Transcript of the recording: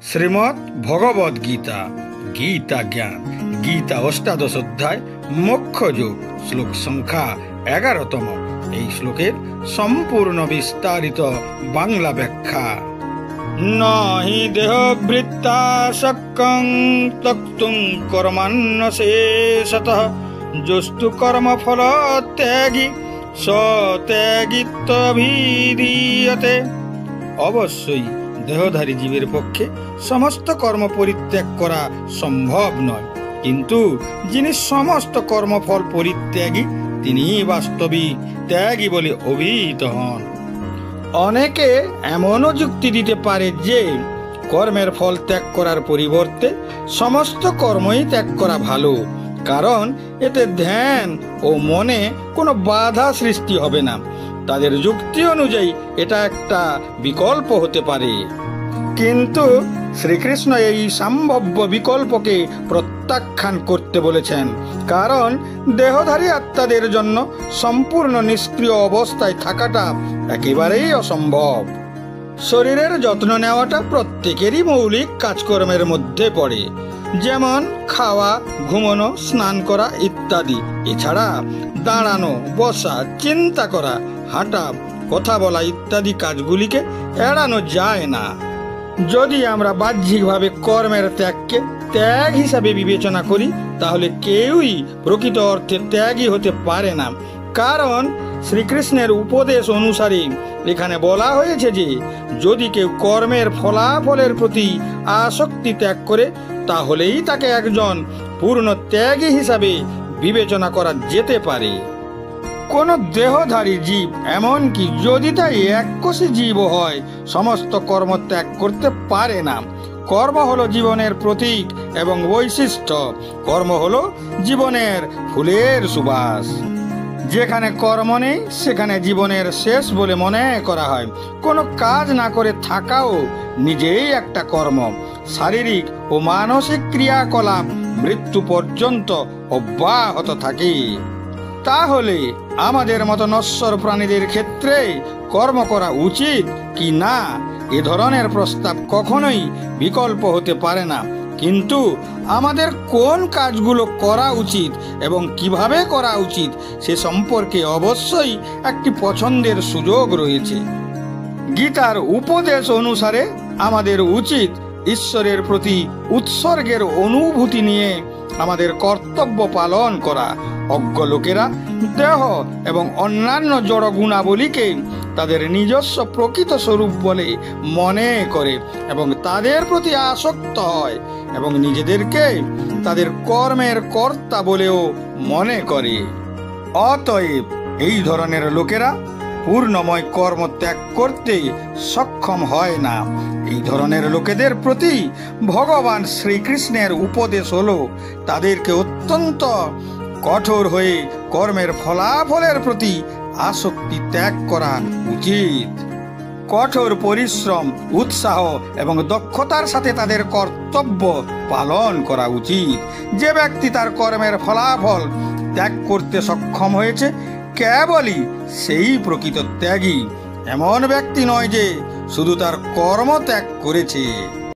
শ্রীমদ্ ভগবদ গীতা, গীতা জ্ঞান, গীতা অষ্টাদশ অধ্যায় মোক্ষ যোগ, শ্লোক সংখ্যা 11তম। এই শ্লোকের সম্পূর্ণ বিস্তারিত বাংলা ব্যাখ্যা। নহি দেহবৃত্তা শক্যং ত্যক্তুং কর্মাণ্য শেষতঃ যস্তু কর্মফল ত্যাগী সত্যাগিত্বভিধীয়তে। অবশ্যই দেহধারী জীবের পক্ষে সমস্ত কর্ম পরিত্যাগ করা সম্ভব নয়, কিন্তু যিনি সমস্ত কর্মফল পরিত্যাগী তিনি বাস্তবিক ত্যাগী বলে অভিহিত হন। অনেকে এমনও যুক্তি দিতে পারে যে কর্মের ফল ত্যাগ করার পরিবর্তে সমস্ত কর্মই ত্যাগ করা ভালো, কারণ এতে ধ্যান ও মনে কোনো বাধা সৃষ্টি হবে না। তাদের যুক্তি অনুযায়ী এটা একটা বিকল্প হতে পারে, কিন্তু শ্রীকৃষ্ণ এই সম্ভাব্য বিকল্পকে প্রত্যাখ্যান করতে বলেছেন, কারণ দেহধারী আত্মাদের জন্য সম্পূর্ণ নিষ্ক্রিয় অবস্থায় থাকাটা একেবারেই অসম্ভব। শরীরের যত্ন নেওয়াটা প্রত্যেকেরই মৌলিক কাজকর্মের মধ্যে পড়ে, যেমন খাওয়া, ঘুমানো, স্নান করা ইত্যাদি। এছাড়া দাঁড়ানো, বসা, চিন্তা করা, হাঁটা, কথা বলা ইত্যাদি কাজগুলিকে এড়ানো যায় না। যদি আমরা বাহ্যিকভাবে কর্মের ত্যাগকে ত্যাগ হিসাবে বিবেচনা করি, তাহলে কেউই প্রকৃত অর্থে ত্যাগী হতে পারে না, কারণ শ্রীকৃষ্ণের উপদেশ অনুসারে এখানে বলা হয়েছে যে যদি কেউ কর্মের ফলাফলের প্রতি আসক্তি ত্যাগ করে, তাহলেই তাকে একজন পূর্ণ ত্যাগী হিসাবে বিবেচনা করা যেতে পারে। কোন দেহধারী জীব, এমনকি যদি তা এককোষী জীব হয়, সমস্ত কর্ম ত্যাগ করতে পারে না। কর্ম হলো জীবনের প্রতীক এবং বৈশিষ্ট্য। কর্ম হলো জীবনের ফুলের সুবাস। যেখানে কর্ম নেই সেখানে জীবনের শেষ বলে মনে করা হয়। কোনো কাজ না করে থাকাও নিজেই একটা কর্ম। শারীরিক ও মানসিক ক্রিয়াকলাপ মৃত্যু পর্যন্ত অব্যাহত থাকে। তাহলে আমাদের মতো নশ্বর প্রাণীদের ক্ষেত্রে কর্ম করা উচিত কি না, এ ধরনের প্রস্তাব কখনোই বিকল্প হতে পারে না। কিন্তু আমাদের কোন কাজগুলো করা উচিত এবং কিভাবে করা উচিত সে সম্পর্কে অবশ্যই একটি পছন্দের সুযোগ রয়েছে। গীতার উপদেশ অনুসারে আমাদের উচিত ঈশ্বরের প্রতি উৎসর্গের অনুভূতি নিয়ে আমাদের কর্তব্য পালন করা। অজ্ঞ লোকেরা দেহ এবং অন্যান্য জড় গুণাবলীকে তাদের নিজস্ব প্রকৃত স্বরূপ বলে মনে করে এবং তাদের প্রতি আসক্ত হয় এবং নিজেদেরকে তাদের কর্মের কর্তা বলেও মনে করে। অতএব এই ধরনের লোকেরা পূর্ণময় কর্ম ত্যাগ করতে সক্ষম হয় না। এই ধরনের লোকেদের প্রতি ভগবান শ্রীকৃষ্ণের উপদেশ হলো তাদেরকে অত্যন্ত কঠোর হয়ে কর্মের ফলাফলের প্রতি আসক্তি ত্যাগ করা উচিত। কঠোর পরিশ্রম, উৎসাহ এবং দক্ষতার সাথে তাদের কর্তব্য পালন করা উচিত। যে ব্যক্তি তার কর্মের ফলাফল ত্যাগ করতে সক্ষম হয়েছে, কেবলই সেই প্রকৃত ত্যাগী। এমন ব্যক্তি নয় যে শুধু তার কর্ম ত্যাগ করেছে।